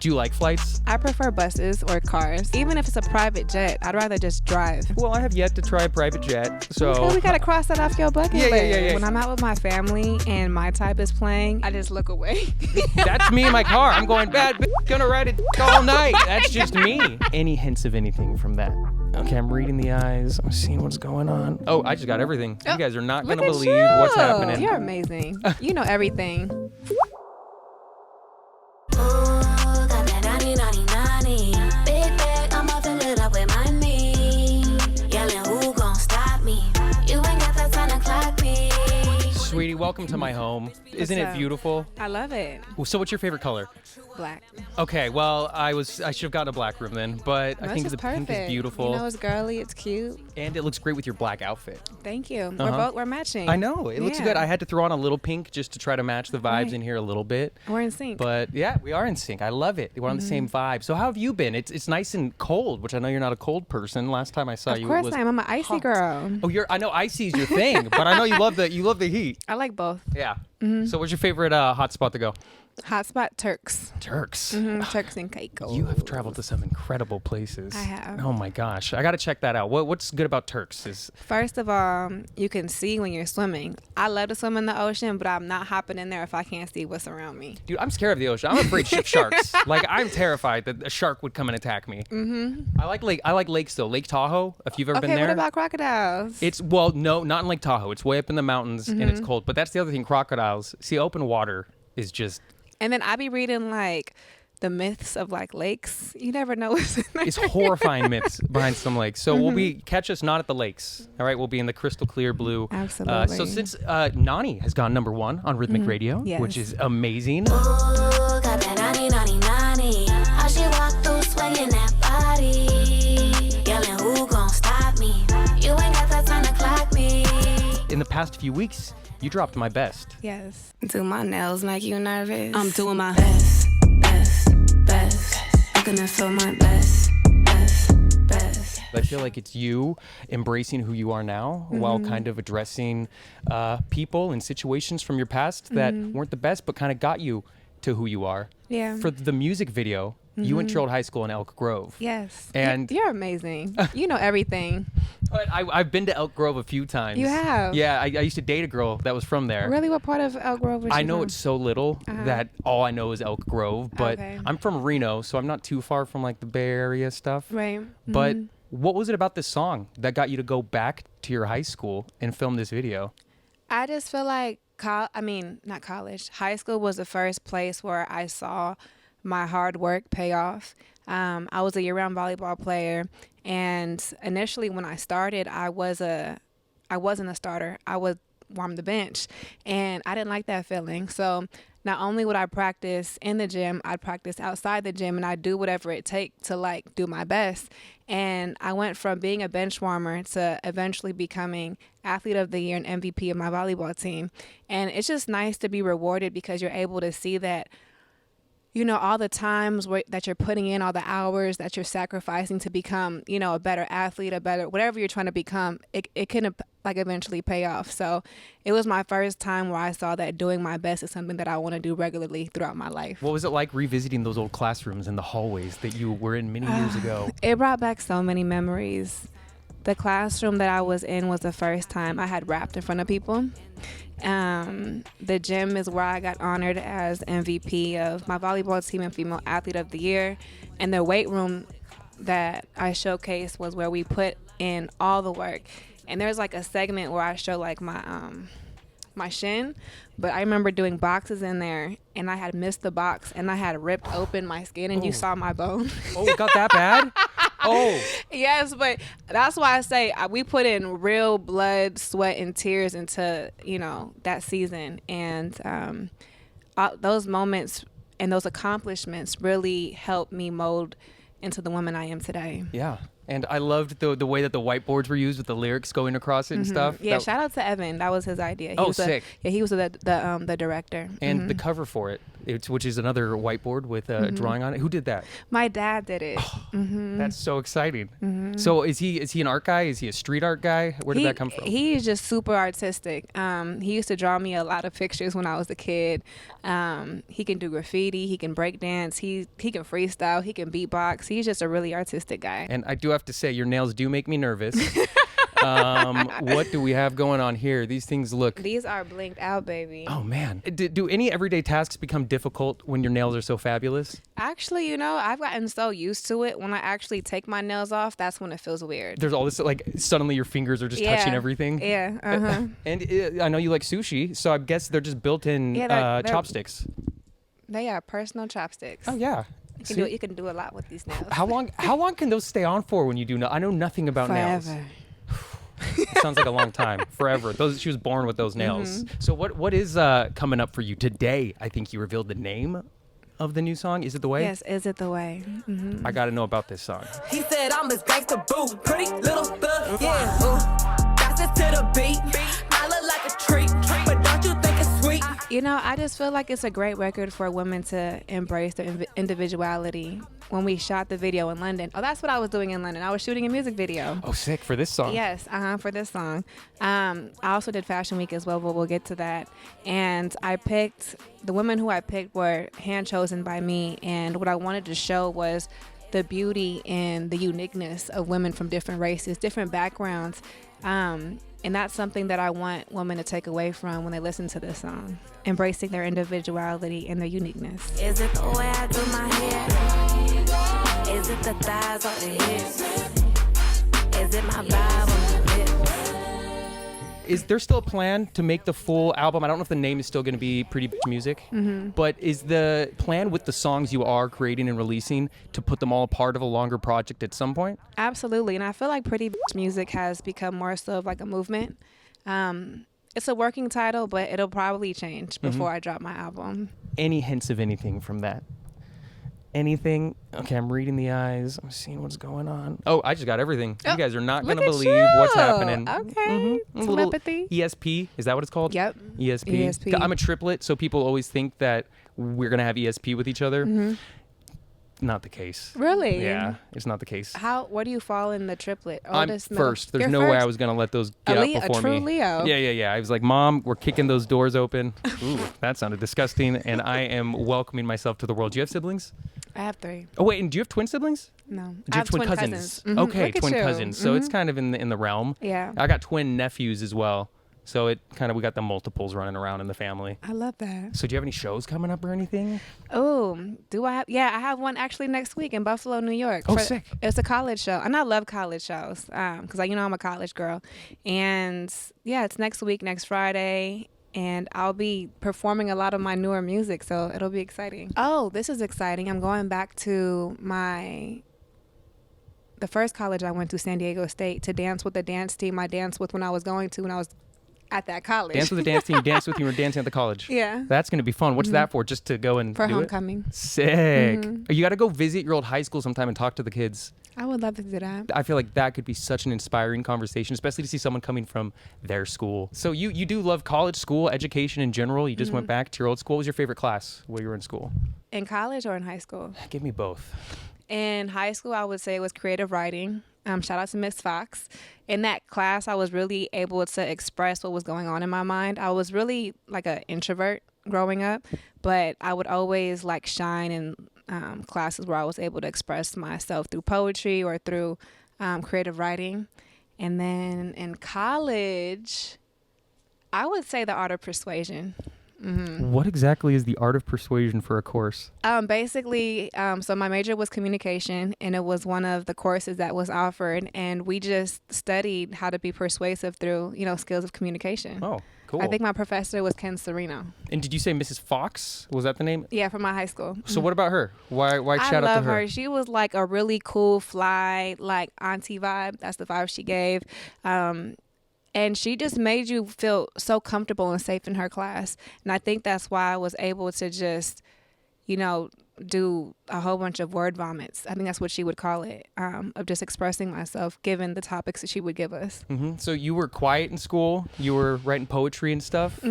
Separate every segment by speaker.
Speaker 1: Do you like flights?
Speaker 2: I prefer buses or cars. Even if it's a private jet, I'd rather just drive.
Speaker 1: Well, I have yet to try a private jet, so...
Speaker 2: Okay, we gotta cross that off your bucket list.
Speaker 1: Yeah.
Speaker 2: When I'm out with my family and my type is playing, I just look away.
Speaker 1: That's me in my car. I'm going, bad bitch, gonna ride it all night. That's just me. Any hints of anything from that? Okay, I'm reading the eyes. I'm seeing what's going on. Oh, I just got everything. You guys are not gonna believe what's happening.
Speaker 2: You're amazing. You know everything.
Speaker 1: Sweetie, welcome to my home. Isn't it beautiful?
Speaker 2: I love it.
Speaker 1: So what's your favorite color?
Speaker 2: Black.
Speaker 1: Okay, well, I should have gotten a black room then, but I think the pink is beautiful.
Speaker 2: You know, it's girly, it's cute.
Speaker 1: And it looks great with your black outfit.
Speaker 2: Thank you. We're matching.
Speaker 1: I know, it looks good. I had to throw on a little pink just to try to match the vibes in here a little bit.
Speaker 2: We're in sync.
Speaker 1: But yeah, we are in sync. I love it. We're on the same vibe. So how have you been? It's nice and cold, which I know you're not a cold person. Last time I saw you,
Speaker 2: of course I am. I'm an icy girl.
Speaker 1: Oh, I know icy is your thing, but I know you love the heat.
Speaker 2: I like both.
Speaker 1: Yeah. So what's your favorite hot spot to go?
Speaker 2: Hotspot Turks.
Speaker 1: Turks.
Speaker 2: Turks and Caicos.
Speaker 1: You have traveled to some incredible places.
Speaker 2: I have.
Speaker 1: Oh my gosh. I got to check that out. What's good about Turks is...
Speaker 2: First of all, you can see when you're swimming. I love to swim in the ocean, but I'm not hopping in there if I can't see what's around me.
Speaker 1: Dude, I'm scared of the ocean. I'm afraid of sharks. Like, I'm terrified that a shark would come and attack me. I like lakes though. Lake Tahoe, if you've ever been there.
Speaker 2: Okay, what about crocodiles?
Speaker 1: No, not in Lake Tahoe. It's way up in the mountains and it's cold. But that's the other thing, crocodiles. See, open water is just...
Speaker 2: And then I be reading like the myths of like lakes. You never know what's in there.
Speaker 1: It's horrifying myths behind some lakes. So catch us not at the lakes. All right, we'll be in the crystal clear blue.
Speaker 2: Absolutely.
Speaker 1: So since Nani has gone #1 on Rhythmic Radio, which is amazing.
Speaker 3: Ooh, got that nani. How she walk through swinging that body. Yelling, who gon' stop me? You ain't got that time to clock me.
Speaker 1: In the past few weeks, you dropped My Best.
Speaker 2: Yes.
Speaker 3: Do my nails make you nervous?
Speaker 4: I'm doing my
Speaker 3: best. I'm gonna feel my best.
Speaker 1: I feel like it's you embracing who you are now while kind of addressing people and situations from your past that weren't the best, but kind of got you to who you are.
Speaker 2: Yeah.
Speaker 1: For the music video, you went to your old high school in Elk Grove.
Speaker 2: Yes.
Speaker 1: And
Speaker 2: you're amazing. You know everything.
Speaker 1: But I've been to Elk Grove a few times.
Speaker 2: You have?
Speaker 1: Yeah, I used to date a girl that was from there.
Speaker 2: Really? What part of Elk Grove was she
Speaker 1: I know
Speaker 2: from?
Speaker 1: it's so little that all I know is Elk Grove, but I'm from Reno, so I'm not too far from like the Bay Area stuff.
Speaker 2: Right.
Speaker 1: But what was it about this song that got you to go back to your high school and film this video?
Speaker 2: I just feel like, not college. High school was the first place where I saw my hard work pay off. I was a year-round volleyball player, and initially when I started, I wasn't a starter. I would warm the bench, and I didn't like that feeling. So not only would I practice in the gym, I'd practice outside the gym, and I'd do whatever it takes to like do my best. And I went from being a bench warmer to eventually becoming Athlete of the Year and MVP of my volleyball team. And it's just nice to be rewarded because you're able to see that, you know, all the times that you're putting in, all the hours that you're sacrificing to become, you know, a better athlete, whatever you're trying to become, it can like eventually pay off. So it was my first time where I saw that doing my best is something that I want to do regularly throughout my life.
Speaker 1: What was it like revisiting those old classrooms and the hallways that you were in many years ago?
Speaker 2: It brought back so many memories. The classroom that I was in was the first time I had rapped in front of people. The gym is where I got honored as MVP of my volleyball team and Female Athlete of the Year. And the weight room that I showcased was where we put in all the work. And there's like a segment where I show like my shin, but I remember doing boxes in there and I had missed the box and I had ripped open my skin and you saw my bone.
Speaker 1: Oh, it got that bad? Oh.
Speaker 2: Yes, but that's why I say we put in real blood, sweat, and tears into, you know, that season. And those moments and those accomplishments really helped me mold into the woman I am today.
Speaker 1: Yeah. And I loved the way that the whiteboards were used with the lyrics going across it and stuff.
Speaker 2: Yeah, shout out to Evan. That was his idea.
Speaker 1: Sick.
Speaker 2: He was the director.
Speaker 1: And the cover for it. which is another whiteboard with a drawing on it. Who did that?
Speaker 2: My dad did it.
Speaker 1: That's so exciting. So is he an art guy? Is he a street art guy? Where did that come from?
Speaker 2: He is just super artistic. He used to draw me a lot of pictures when I was a kid. He can do graffiti. He can break dance. He can freestyle. He can beatbox. He's just a really artistic guy.
Speaker 1: And I do have to say, your nails do make me nervous. What do we have going on here? These things look...
Speaker 2: These are blinked out, baby.
Speaker 1: Oh, man. Do any everyday tasks become difficult when your nails are so fabulous?
Speaker 2: Actually, I've gotten so used to it. When I actually take my nails off, that's when it feels weird.
Speaker 1: There's all this, like, suddenly your fingers are just touching everything.
Speaker 2: Yeah,
Speaker 1: And I know you like sushi, so I guess they're just built-in chopsticks.
Speaker 2: They are personal chopsticks.
Speaker 1: Oh, yeah.
Speaker 2: You can do a lot with these nails.
Speaker 1: How long can those stay on for when you do I know nothing about nails.
Speaker 2: Forever.
Speaker 1: It sounds like a long time. Forever. She was born with those nails. So what is coming up for you today? I think you revealed the name of the new song. Is It the Way?
Speaker 2: Yes, Is It the Way?
Speaker 1: I got to know about this song.
Speaker 4: He said I'm his gangsta boo, pretty little thug, yeah. That's it to the beat. I look like a treat, but don't you think it's sweet?
Speaker 2: I just feel like it's a great record for women to embrace their individuality. When we shot the video in London. Oh, that's what I was doing in London. I was shooting a music video.
Speaker 1: Oh, sick. For this song?
Speaker 2: Yes, for this song. I also did Fashion Week as well, but we'll get to that. And the women who I picked were hand-chosen by me. And what I wanted to show was the beauty and the uniqueness of women from different races, different backgrounds. And that's something that I want women to take away from when they listen to this song. Embracing their individuality and their uniqueness.
Speaker 3: Is it the way I do my hair? Is it the thighs or the hips? Is it my vibe on the lips?
Speaker 1: Is there still a plan to make the full album? I don't know if the name is still going to be Pretty Bitch Music, but is the plan with the songs you are creating and releasing to put them all part of a longer project at some point?
Speaker 2: Absolutely, and I feel like Pretty Bitch Music has become more so of like a movement. It's a working title, but it'll probably change before I drop my album.
Speaker 1: Any hints of anything from that? Anything? Okay, I'm reading the eyes. I'm seeing what's going on. Oh, I just got everything. You guys are not going to believe what's happening.
Speaker 2: Okay. Telepathy.
Speaker 1: ESP. Is that what it's called?
Speaker 2: Yep.
Speaker 1: ESP. I'm a triplet, so people always think that we're going to have ESP with each other. Not the case.
Speaker 2: Really?
Speaker 1: Yeah, it's not the case.
Speaker 2: Where do you fall in the triplet?
Speaker 1: I'm first. There's no way I was going to let those get up before
Speaker 2: a true
Speaker 1: me.
Speaker 2: Leo.
Speaker 1: Yeah. I was like, Mom, we're kicking those doors open. Ooh, that sounded disgusting. And I am welcoming myself to the world. Do you have siblings?
Speaker 2: I have 3.
Speaker 1: Oh, wait, and do you have twin siblings?
Speaker 2: No.
Speaker 1: Do you have twin cousins? Okay, twin cousins. So it's kind of in the realm.
Speaker 2: Yeah.
Speaker 1: I got twin nephews as well. So we got the multiples running around in the family.
Speaker 2: I love that.
Speaker 1: So do you have any shows coming up or anything?
Speaker 2: Oh, do I have? Yeah, I have one actually next week in Buffalo, New York.
Speaker 1: Oh, sick.
Speaker 2: It's a college show. And I love college shows because, I'm a college girl. And, yeah, it's next week, next Friday. And I'll be performing a lot of my newer music, so it'll be exciting. Oh, this is exciting. I'm going back to the first college I went to, San Diego State, to dance with the dance team I danced with when I was at that college.
Speaker 1: Dance with the dance team, you danced with you were dancing at the college.
Speaker 2: Yeah.
Speaker 1: That's going to be fun. What's that for? Just to go and
Speaker 2: for
Speaker 1: do
Speaker 2: homecoming.
Speaker 1: It? Sick. You got to go visit your old high school sometime and talk to the kids.
Speaker 2: I would love to do that.
Speaker 1: I feel like that could be such an inspiring conversation, especially to see someone coming from their school. So you do love college, school, education in general. You just went back to your old school. What was your favorite class while you were in school?
Speaker 2: In college or in high school?
Speaker 1: Give me both.
Speaker 2: In high school, I would say it was creative writing. Shout out to Miss Fox. In that class, I was really able to express what was going on in my mind. I was really like an introvert growing up, but I would always like shine in classes where I was able to express myself through poetry or through creative writing. And then in college, I would say the art of persuasion.
Speaker 1: What exactly is the art of persuasion for a course?
Speaker 2: Basically, so my major was communication, and it was one of the courses that was offered, and we just studied how to be persuasive through, skills of communication.
Speaker 1: Oh, cool.
Speaker 2: I think my professor was Ken Sereno.
Speaker 1: And did you say Mrs. Fox? Was that the name?
Speaker 2: Yeah, from my high school.
Speaker 1: So what about her? Why shout out to her?
Speaker 2: I love her. She was like a really cool, fly, like auntie vibe. That's the vibe she gave. And she just made you feel so comfortable and safe in her class. And I think that's why I was able to just, do a whole bunch of word vomits. I think that's what she would call it, of just expressing myself given the topics that she would give us.
Speaker 1: So you were quiet in school. You were writing poetry and stuff.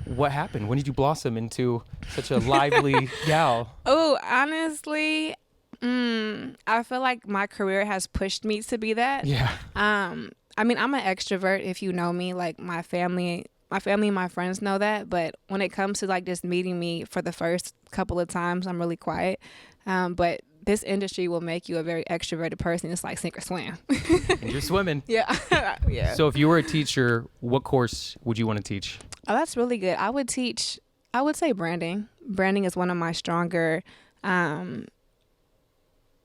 Speaker 1: What happened? When did you blossom into such a lively gal?
Speaker 2: Oh, honestly, I feel like my career has pushed me to be that.
Speaker 1: Yeah.
Speaker 2: I mean, I'm an extrovert. If you know me, like my family and my friends know that. But when it comes to like just meeting me for the first couple of times, I'm really quiet. But this industry will make you a very extroverted person. It's like sink or swim.
Speaker 1: And you're swimming.
Speaker 2: Yeah. Yeah.
Speaker 1: So if you were a teacher, what course would you want to teach?
Speaker 2: Oh, that's really good. I would say branding. Branding is one of my stronger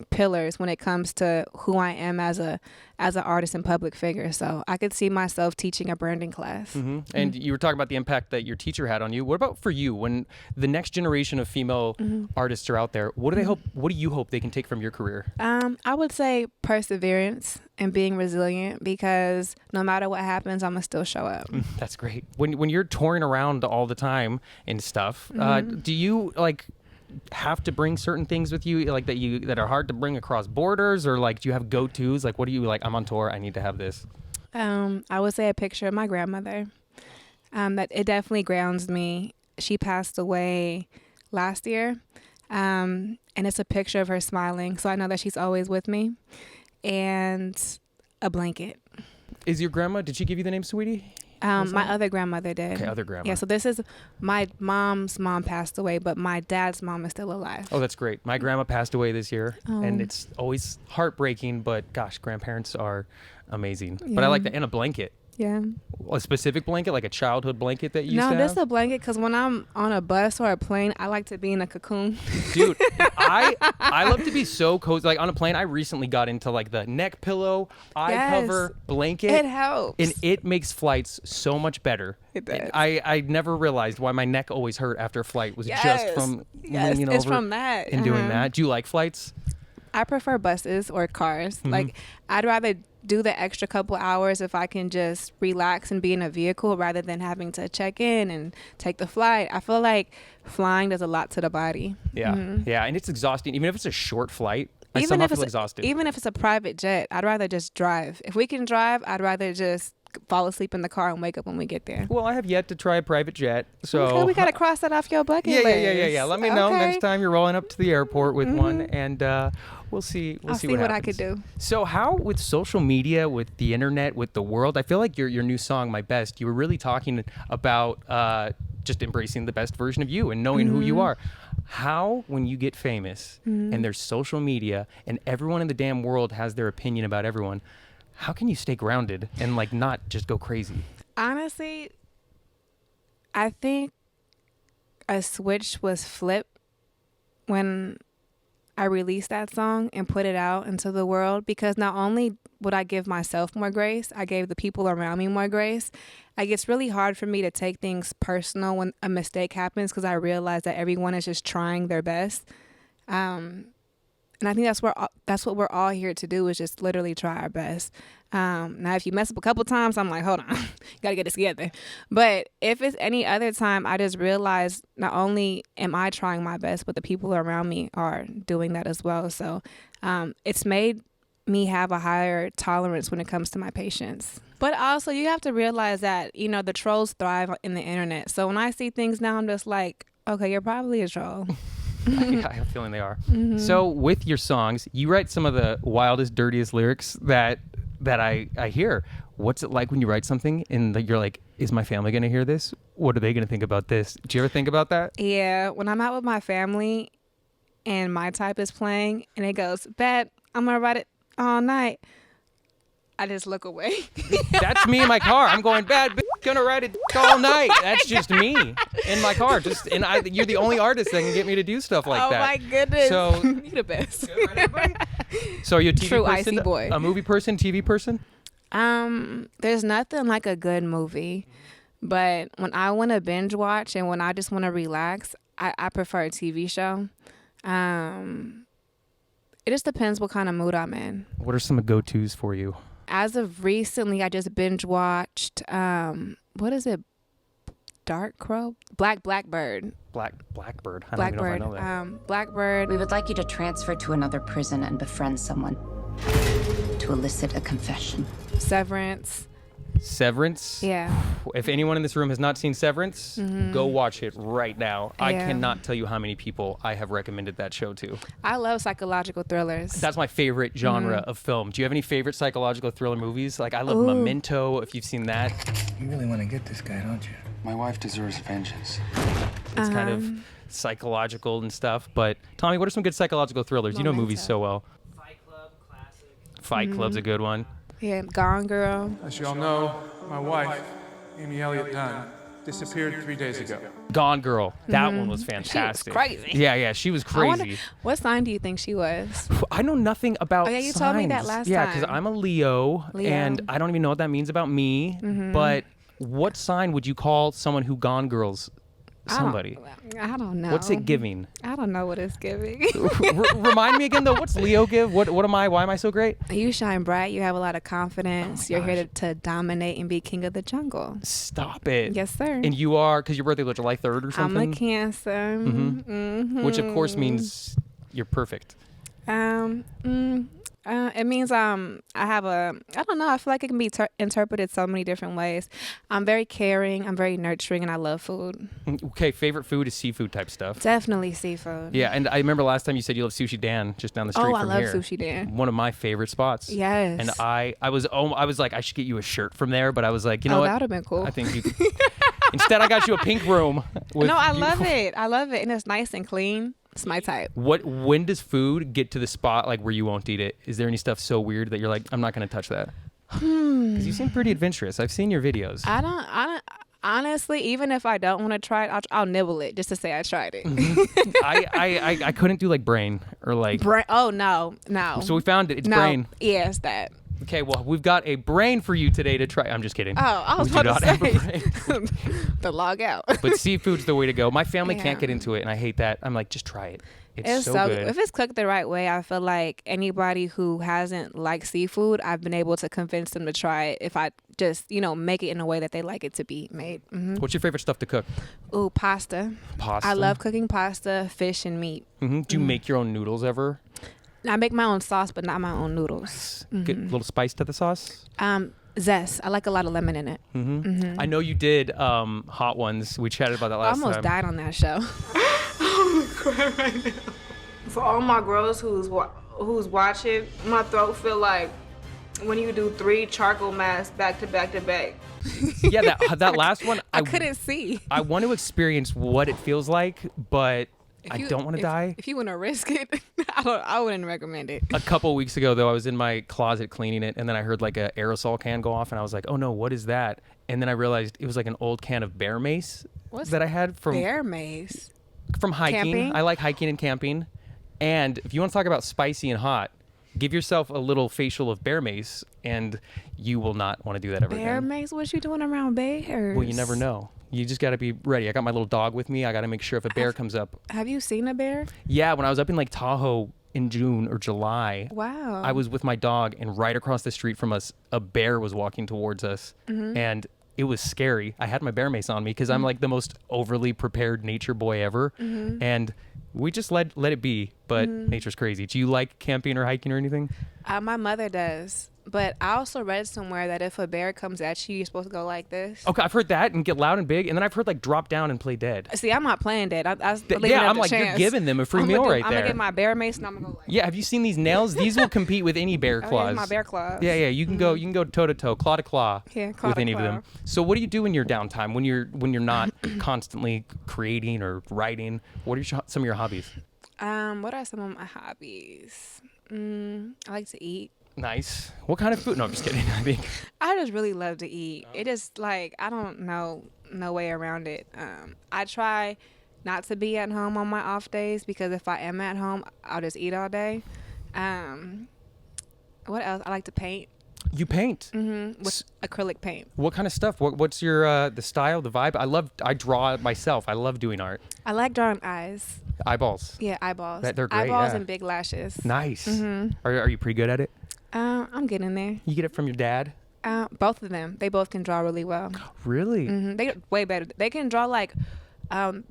Speaker 2: pillars when it comes to who I am as an artist and public figure. So I could see myself teaching a branding class.
Speaker 1: And you were talking about the impact that your teacher had on you. What about for you? When the next generation of female artists are out there, what do you hope they can take from your career?
Speaker 2: I would say perseverance and being resilient, because no matter what happens, I'm gonna still show up.
Speaker 1: That's great. When you're touring around all the time and stuff, do you like have to bring certain things with you, like that are hard to bring across borders, or like do you have go-tos? Like what do you like? I'm on tour, I need to have this.
Speaker 2: I would say a picture of my grandmother. That it definitely grounds me. She passed away last year, and it's a picture of her smiling, so I know that she's always with me. And a blanket.
Speaker 1: Is your grandma? Did she give you the name Saweetie?
Speaker 2: My other grandmother did.
Speaker 1: Okay, other grandma.
Speaker 2: Yeah, so this is my mom's mom passed away, but my dad's mom is still alive.
Speaker 1: Oh, that's great. My grandma passed away this year, and it's always heartbreaking, but gosh, grandparents are amazing.
Speaker 2: Yeah.
Speaker 1: But I like that. And a blanket.
Speaker 2: Yeah.
Speaker 1: A specific blanket, like a childhood blanket that you used to
Speaker 2: No,
Speaker 1: have?
Speaker 2: this is a blanket because when I'm on a bus or a plane, I like to be in a cocoon.
Speaker 1: Dude, I love to be so cozy. Like on a plane, I recently got into like the neck pillow, eye cover blanket.
Speaker 2: It helps.
Speaker 1: And it makes flights so much better.
Speaker 2: It does.
Speaker 1: And I never realized why my neck always hurt after a flight was just from leaning over
Speaker 2: it's from that.
Speaker 1: and doing that. Do you like flights?
Speaker 2: I prefer buses or cars. Like I'd rather do the extra couple hours if I can just relax and be in a vehicle rather than having to check in and take the flight. I feel like flying does a lot to the body.
Speaker 1: Yeah. Yeah, and it's exhausting. Even if it's a short flight, I somehow feel exhausted.
Speaker 2: Even if it's a private jet, I'd rather just drive. If we can drive, I'd rather just fall asleep in the car and wake up when we get there.
Speaker 1: Well, I have yet to try a private jet, so
Speaker 2: okay, we gotta cross that off your bucket list.
Speaker 1: Yeah. Let me know next time you're rolling up to the airport with one, and we'll see.
Speaker 2: I'll see what I could do.
Speaker 1: So, how with social media, with the internet, with the world? I feel like your new song, "My Best," you were really talking about just embracing the best version of you and knowing who you are. How, when you get famous and there's social media and everyone in the damn world has their opinion about everyone, how can you stay grounded and like not just go crazy?
Speaker 2: Honestly, I think a switch was flipped when I released that song and put it out into the world, because not only would I give myself more grace, I gave the people around me more grace. Like, it's really hard for me to take things personal when a mistake happens, because I realize that everyone is just trying their best. And I think that's what we're all here to do, is just literally try our best. Now, if you mess up a couple times, I'm like, hold on, got to get this together. But if it's any other time, I just realize not only am I trying my best, but the people around me are doing that as well. So it's made me have a higher tolerance when it comes to my patience. But also, you have to realize that, the trolls thrive in the internet. So when I see things now, I'm just like, okay, you're probably a troll.
Speaker 1: I have a feeling they are. So with your songs, you write some of the wildest, dirtiest lyrics that I hear. What's it like when you write something and you're like, is my family going to hear this? What are they going to think about this? Do you ever think about that? Yeah.
Speaker 2: When I'm out with my family and my type is playing and it goes, bet I'm going to write it all night, I just look away.
Speaker 1: That's me in my car. I'm going, bad bitch, gonna write it all night. That's just me in my car. You're the only artist that can get me to do stuff like that.
Speaker 2: Oh my goodness.
Speaker 1: So
Speaker 2: you're the best.
Speaker 1: Good, right, everybody? So are you a TV
Speaker 2: True
Speaker 1: person?
Speaker 2: icy boy.
Speaker 1: A movie person, TV person?
Speaker 2: There's nothing like a good movie. But when I want to binge watch and when I just want to relax, I prefer a TV show. It just depends what kind of mood I'm in.
Speaker 1: What are some go-tos for you? As
Speaker 2: of recently, I just binge watched, what is it? dark crow, blackbird.
Speaker 1: Blackbird. I don't even know if I know that.
Speaker 2: Blackbird.
Speaker 5: We would like you to transfer to another prison and befriend someone to elicit a confession.
Speaker 2: Severance.
Speaker 1: Severance?
Speaker 2: Yeah.
Speaker 1: If anyone in this room has not seen Severance, go watch it right now. I
Speaker 2: Yeah.
Speaker 1: cannot tell you how many people I have recommended that show to.
Speaker 2: I love psychological thrillers.
Speaker 1: That's my favorite genre of film. Do you have any favorite psychological thriller movies? Like, I love Memento, if you've seen that.
Speaker 6: You really want to get this guy, don't you?
Speaker 7: My wife deserves vengeance.
Speaker 1: It's kind of psychological and stuff. But, Tommy, what are some good psychological thrillers? You know movies
Speaker 2: Memento.
Speaker 1: so well.
Speaker 8: Fight Club, classic.
Speaker 1: Fight Club's a good one.
Speaker 2: Yeah, Gone Girl.
Speaker 9: As you all know, my wife, Amy Elliott Dunn, disappeared 3 days ago.
Speaker 1: Gone Girl. That one was fantastic.
Speaker 2: crazy.
Speaker 1: Yeah, she was
Speaker 2: I wonder,
Speaker 1: crazy.
Speaker 2: what sign do you think she was?
Speaker 1: I know nothing about
Speaker 2: Oh, yeah, you told me that
Speaker 1: signs.
Speaker 2: last
Speaker 1: Yeah, because
Speaker 2: time.
Speaker 1: I'm a Leo, and I don't even know what that means about me. But what sign would you call someone who Gone Girls somebody?
Speaker 2: I don't know.
Speaker 1: What's it giving?
Speaker 2: I don't know what it's giving.
Speaker 1: Remind me again, though. What's Leo give? What am I? Why am I so great?
Speaker 2: You shine bright. You have a lot of confidence.
Speaker 1: Oh
Speaker 2: You're here to dominate and be king of the jungle.
Speaker 1: Stop it.
Speaker 2: Yes, sir.
Speaker 1: And you are, because your birthday was July 3rd or
Speaker 2: I'm
Speaker 1: something?
Speaker 2: a Cancer.
Speaker 1: Which, of course, means you're perfect.
Speaker 2: It means I have I don't know, I feel like it can be interpreted so many different ways. I'm very caring, I'm very nurturing, and I love food.
Speaker 1: Okay, favorite food is seafood type stuff.
Speaker 2: Definitely seafood.
Speaker 1: Yeah, and I remember last time you said you love Sushi Dan just down the street
Speaker 2: Oh,
Speaker 1: from
Speaker 2: I love
Speaker 1: here.
Speaker 2: Sushi Dan.
Speaker 1: One of my favorite spots.
Speaker 2: Yes.
Speaker 1: And I was like, I should get you a shirt from there, but I was like, you know what?
Speaker 2: That would have been cool.
Speaker 1: I think you instead I got you a pink room.
Speaker 2: No, I love it. I love it. And it's nice and clean. It's my type.
Speaker 1: When does food get to the spot like where you won't eat it? Is there any stuff so weird that you're like, I'm not going to touch that? Because you seem pretty adventurous. I've seen your videos.
Speaker 2: I don't honestly, even if I don't want to try it, I'll nibble it just to say I tried it.
Speaker 1: I couldn't do like brain or like
Speaker 2: Brain. Oh, no.
Speaker 1: So we found it. It's
Speaker 2: no.
Speaker 1: brain.
Speaker 2: Yeah, it's that.
Speaker 1: Okay, well, we've got a brain for you today to try. I'm just kidding.
Speaker 2: Oh, I was
Speaker 1: We do
Speaker 2: about
Speaker 1: not
Speaker 2: to
Speaker 1: have a
Speaker 2: say.
Speaker 1: brain.
Speaker 2: The log out.
Speaker 1: But seafood's the way to go. My family
Speaker 2: Yeah.
Speaker 1: can't get into it, and I hate that. I'm like, just try it.
Speaker 2: It's
Speaker 1: so good.
Speaker 2: If it's cooked the right way, I feel like anybody who hasn't liked seafood, I've been able to convince them to try it if I just, make it in a way that they like it to be made.
Speaker 1: What's your favorite stuff to cook?
Speaker 2: Ooh, pasta.
Speaker 1: Pasta.
Speaker 2: I love cooking pasta, fish, and meat.
Speaker 1: Do you make your own noodles ever?
Speaker 2: I make my own sauce, but not my own noodles.
Speaker 1: Get a little spice to the sauce?
Speaker 2: Zest. I like a lot of lemon in it.
Speaker 1: I know you did hot ones. We chatted about that
Speaker 2: I
Speaker 1: last time.
Speaker 2: almost died on that show. I'm crying right now. For all my girls who's watching, my throat feel like when you do 3 charcoal masks back to back to back.
Speaker 1: Yeah, that last one.
Speaker 2: I couldn't see.
Speaker 1: I want to experience what it feels like, but I don't want to die.
Speaker 2: If you want to risk it, I wouldn't recommend it.
Speaker 1: A couple weeks ago, though, I was in my closet cleaning it, and then I heard like an aerosol can go off, and I was like, "Oh no, what is that?" And then I realized it was like an old can of bear mace that I had from
Speaker 2: bear mace?
Speaker 1: From hiking.
Speaker 2: Camping?
Speaker 1: I like hiking and camping. And if you want to talk about spicy and hot, give yourself a little facial of bear mace, and you will not want to do that ever
Speaker 2: Bear
Speaker 1: again.
Speaker 2: mace? What you doing around bears?
Speaker 1: Well, you never know. You just got to be ready. I got my little dog with me. I got to make sure if a bear comes up.
Speaker 2: Have you seen a bear?
Speaker 1: Yeah, when I was up in Lake Tahoe in June or July,
Speaker 2: Wow.
Speaker 1: I was with my dog, and right across the street from us, a bear was walking towards us. And it was scary. I had my bear mace on me because I'm like the most overly prepared nature boy ever. And we just let it be. But nature's crazy. Do you like camping or hiking or anything?
Speaker 2: My mother does. But I also read somewhere that if a bear comes at you, you're supposed to go like this.
Speaker 1: Okay, I've heard that and get loud and big. And then I've heard like drop down and play dead.
Speaker 2: See, I'm not playing dead.
Speaker 1: Yeah, I'm like, you're giving them a free meal right
Speaker 2: I'm
Speaker 1: there.
Speaker 2: going to get my bear mace and I'm going to go like
Speaker 1: Yeah, have you seen these nails? These will compete with any bear
Speaker 2: Oh,
Speaker 1: claws.
Speaker 2: yeah, my bear claws.
Speaker 1: Yeah, you can go toe to toe, claw to claw
Speaker 2: Yeah, claw
Speaker 1: with
Speaker 2: to
Speaker 1: any of
Speaker 2: claw.
Speaker 1: them. So what do you do in your downtime when you're not constantly creating or writing? What are some of your hobbies?
Speaker 2: What are some of my hobbies? I like to eat.
Speaker 1: Nice. What kind of food? No, I'm just kidding. I think
Speaker 2: I just really love to eat. It is like, I don't know, no way around it. I try not to be at home on my off days because if I am at home, I'll just eat all day. What else? I like to paint.
Speaker 1: you paint.
Speaker 2: With acrylic paint.
Speaker 1: What kind of stuff? What's your the style, the vibe? I draw myself. I love doing art.
Speaker 2: I like drawing eyes.
Speaker 1: Eyeballs.
Speaker 2: Yeah, eyeballs.
Speaker 1: They're great,
Speaker 2: Eyeballs
Speaker 1: yeah.
Speaker 2: and big lashes.
Speaker 1: Nice. Are you pretty good at it?
Speaker 2: I'm getting there.
Speaker 1: You get it from your dad?
Speaker 2: Both of them. They both can draw really well.
Speaker 1: Really?
Speaker 2: They way better. They can draw like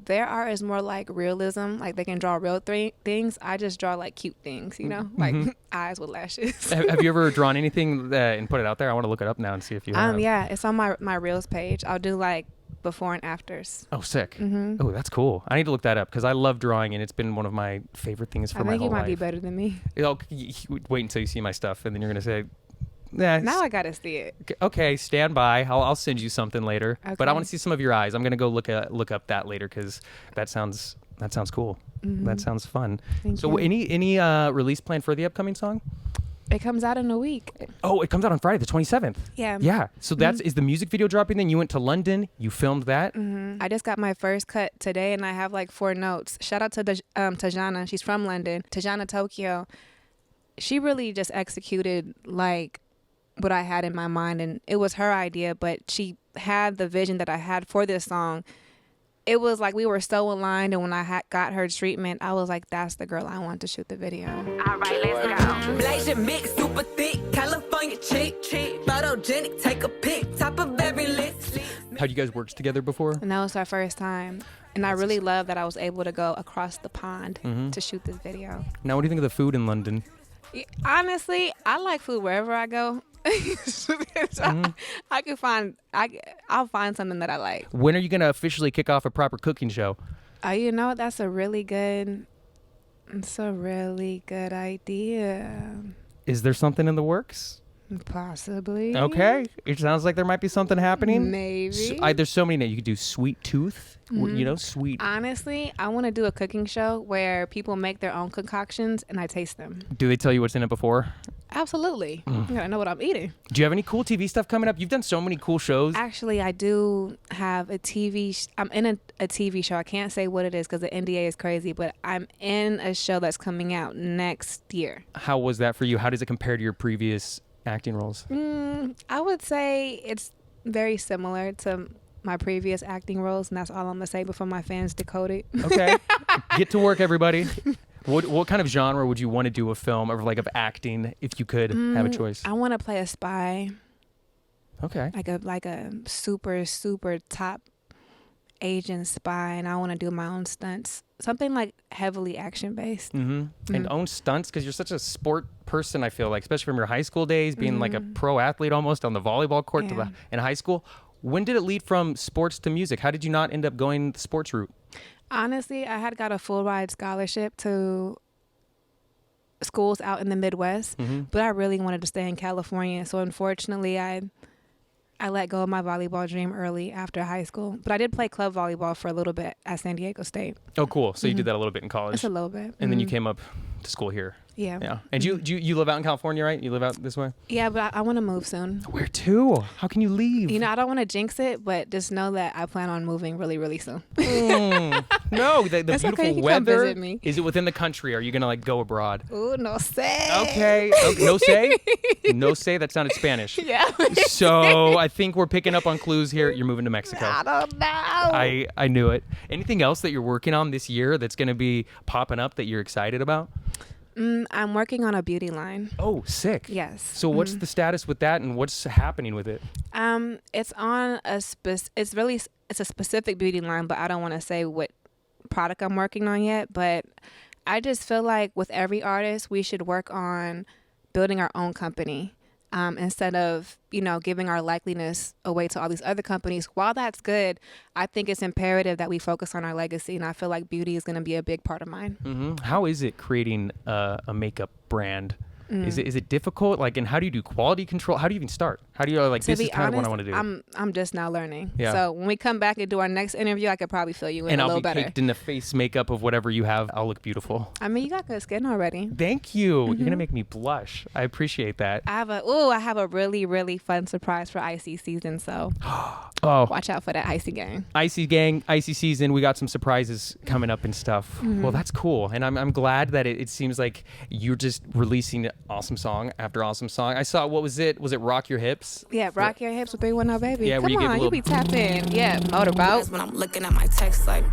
Speaker 2: their art is more like realism. Like they can draw real things. I just draw like cute things, you know, like eyes with lashes.
Speaker 1: Have you ever drawn anything and put it out there? I want to look it up now and see if you have.
Speaker 2: Yeah, it's on my Reels page. I'll do like before and afters.
Speaker 1: Oh, sick. Oh, that's cool. I need to look that up because I love drawing and it's been one of my favorite things for my whole life.
Speaker 2: I think you might be better than me.
Speaker 1: Wait until you see my stuff and then you're going to say, yeah.
Speaker 2: Now I got to see it.
Speaker 1: Okay, stand by. I'll send you something later.
Speaker 2: Okay.
Speaker 1: But I want to see some of your eyes. I'm going to go look up that later because that sounds cool. That sounds fun.
Speaker 2: Thank
Speaker 1: So
Speaker 2: you.
Speaker 1: any release plan for the upcoming song?
Speaker 2: It comes out in a week.
Speaker 1: Oh, it comes out on Friday, the 27th.
Speaker 2: Yeah.
Speaker 1: Yeah. So is the music video dropping then? You went to London, you filmed that?
Speaker 2: I just got my first cut today and I have like 4 notes. Shout out to Tajana. She's from London. Tajana Tokyo. She really just executed like what I had in my mind, and it was her idea, but she had the vision that I had for this song. It was like we were so aligned, and when I got her treatment, I was like, that's the girl I want to shoot the video.
Speaker 3: All right, let's go.
Speaker 4: Blazing mix, super thick, California chick, photogenic, take a pic, top of every list.
Speaker 1: Had you guys worked together before?
Speaker 2: And that was our first time. And I really love that I was able to go across the pond to shoot this video.
Speaker 1: Now, what do you think of the food in London?
Speaker 2: Honestly, I like food wherever I go. I'll find something that I like.
Speaker 1: When are you going to officially kick off a proper cooking show?
Speaker 2: You know, that's a really good idea.
Speaker 1: Is there something in the works?
Speaker 2: Possibly.
Speaker 1: Okay. It sounds like there might be something happening.
Speaker 2: Maybe.
Speaker 1: There's so many names. You could do Sweet Tooth, you know, sweet.
Speaker 2: Honestly, I want to do a cooking show where people make their own concoctions and I taste them.
Speaker 1: Do they tell you what's in it before?
Speaker 2: Absolutely. I gotta know what I'm eating.
Speaker 1: Do you have any cool TV stuff coming up? You've done so many cool shows.
Speaker 2: Actually, I do have a TV. I'm in a TV show. I can't say what it is because the NDA is crazy, but I'm in a show that's coming out next year.
Speaker 1: How was that for you? How does it compare to your previous acting roles?
Speaker 2: I would say it's very similar to my previous acting roles, and that's all I'm gonna say before my fans decode it.
Speaker 1: Okay. Get to work, everybody. What kind of genre would you want to do a film of acting if you could have a choice?
Speaker 2: I want to play a spy.
Speaker 1: Okay.
Speaker 2: Like a super top agent spy, and I want to do my own stunts. Something like heavily action based.
Speaker 1: And own stunts because you're such a sport person. I feel like, especially from your high school days, being like a pro athlete almost on the volleyball court in high school. When did it lead from sports to music? How did you not end up going the sports route?
Speaker 2: Honestly, I had got a full ride scholarship to schools out in the Midwest, but I really wanted to stay in California. So unfortunately, I let go of my volleyball dream early after high school. But I did play club volleyball for a little bit at San Diego State.
Speaker 1: Oh, cool. So you did that a little bit in college.
Speaker 2: Just a little bit.
Speaker 1: And then you came up to school here.
Speaker 2: Yeah.
Speaker 1: Yeah. And you live out in California, right? You live out this way?
Speaker 2: Yeah, but I want to move soon.
Speaker 1: Where to? How can you leave?
Speaker 2: You know, I don't want to jinx it, but just know that I plan on moving really, really soon.
Speaker 1: No, the beautiful
Speaker 2: okay, you can come
Speaker 1: weather.
Speaker 2: visit me.
Speaker 1: Is it within the country? Are you going to go abroad?
Speaker 2: Ooh, no say.
Speaker 1: Okay. No say? No say? That sounded Spanish.
Speaker 2: Yeah.
Speaker 1: So I think we're picking up on clues here. You're moving to Mexico.
Speaker 2: I don't know.
Speaker 1: I knew it. Anything else that you're working on this year that's going to be popping up that you're excited about?
Speaker 2: I'm working on a beauty line.
Speaker 1: Oh, sick.
Speaker 2: Yes.
Speaker 1: So what's the status with that and what's happening with it?
Speaker 2: It's on it's a specific beauty line, but I don't want to say what product I'm working on yet. But I just feel like with every artist, we should work on building our own company. Instead of, giving our likeliness away to all these other companies. While that's good, I think it's imperative that we focus on our legacy. And I feel like beauty is going to be a big part of mine.
Speaker 1: How is it creating a makeup brand? Is it difficult? And how do you do quality control? How do you even start? How do you this is kind of what I want to do?
Speaker 2: I'm just now learning.
Speaker 1: Yeah.
Speaker 2: So when we come back and do our next interview, I could probably fill you in a little better.
Speaker 1: And I'll be caked in the face makeup of whatever you have. I'll look beautiful.
Speaker 2: I mean, you got good skin already.
Speaker 1: Thank you. You're gonna make me blush. I appreciate that.
Speaker 2: I have a really, really fun surprise for icy season. So watch out for that icy gang.
Speaker 1: Icy season. We got some surprises coming up and stuff. Well, that's cool. And I'm glad that it seems like you're just releasing awesome song after awesome song. I saw, what was it? Was it Rock Your Hips?
Speaker 2: Yeah, Rock Your Hips with 310 Baby.
Speaker 1: Yeah,
Speaker 2: Come on, you be tapped in. Yeah, Motorboat.
Speaker 3: When I'm looking at my text like,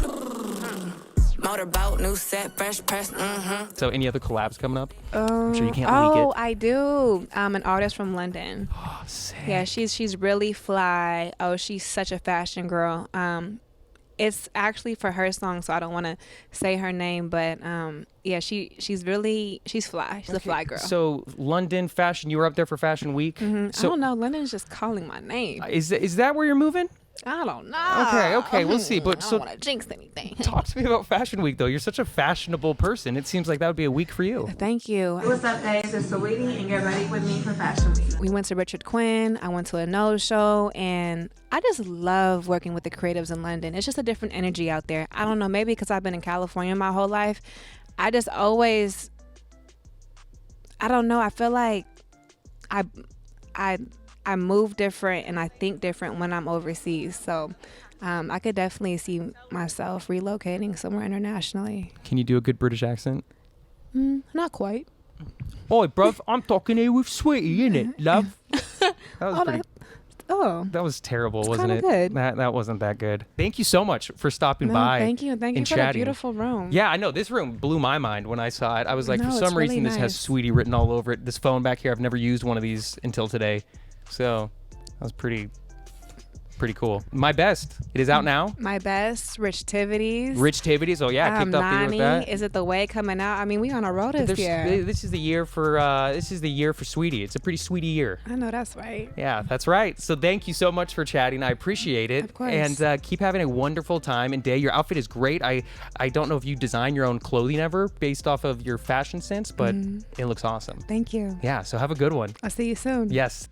Speaker 4: Motorboat, new set, fresh press, mm-hmm.
Speaker 1: So any other collabs coming up? I'm sure you can't leak it.
Speaker 2: I do. An artist from London.
Speaker 1: Oh, sick.
Speaker 2: Yeah, she's really fly. Oh, she's such a fashion girl. It's actually for her song, so I don't want to say her name, but yeah, she's fly. She's a fly girl.
Speaker 1: So London fashion, you were up there for Fashion Week.
Speaker 2: I
Speaker 1: So
Speaker 2: don't know. London's just calling my name.
Speaker 1: is that where you're moving?
Speaker 2: I don't know.
Speaker 1: Okay, we'll see. But
Speaker 2: I
Speaker 1: so
Speaker 2: don't want to jinx anything.
Speaker 1: talk to me about Fashion Week, though. You're such a fashionable person. It seems like that would be a week for you.
Speaker 2: Thank you.
Speaker 8: What's up, guys? It's Saweetie, and you're ready with me for Fashion Week.
Speaker 2: We went to Richard Quinn. I went to a nose show, and I just love working with the creatives in London. It's just a different energy out there. I don't know, maybe because I've been in California my whole life. I just always, I don't know. I feel like I move different and I think different when I'm overseas. So I could definitely see myself relocating somewhere internationally.
Speaker 1: Can you do a good British accent?
Speaker 2: Not quite.
Speaker 1: Oi, bruv, I'm talking here with Sweetie, innit, love? That was pretty. That was terrible, wasn't it?
Speaker 2: Good.
Speaker 1: That wasn't that good. Thank you so much for stopping by.
Speaker 2: Thank you for
Speaker 1: and
Speaker 2: the
Speaker 1: chatting.
Speaker 2: beautiful room.
Speaker 1: Yeah, I know. This room blew my mind when I saw it. I was like,
Speaker 2: No,
Speaker 1: for
Speaker 2: it's
Speaker 1: some
Speaker 2: really
Speaker 1: reason, this has
Speaker 2: nice.
Speaker 1: Sweetie written all over it. This phone back here, I've never used one of these until today. So that was pretty cool. My Best. It is out now.
Speaker 2: My Best, Rich Tivities.
Speaker 1: Rich Tivities. Oh yeah, I kicked off the year with that.
Speaker 2: Is It the Way coming out? I mean, we on a roll this year.
Speaker 1: This is the year for Sweetie. It's a pretty Sweetie year.
Speaker 2: I know that's right.
Speaker 1: Yeah, that's right. So thank you so much for chatting. I appreciate it.
Speaker 2: Of course.
Speaker 1: And keep having a wonderful time and day. Your outfit is great. I don't know if you design your own clothing ever based off of your fashion sense, but it looks awesome.
Speaker 2: Thank you.
Speaker 1: Yeah, so have a good one.
Speaker 2: I'll see you soon.
Speaker 1: Yes.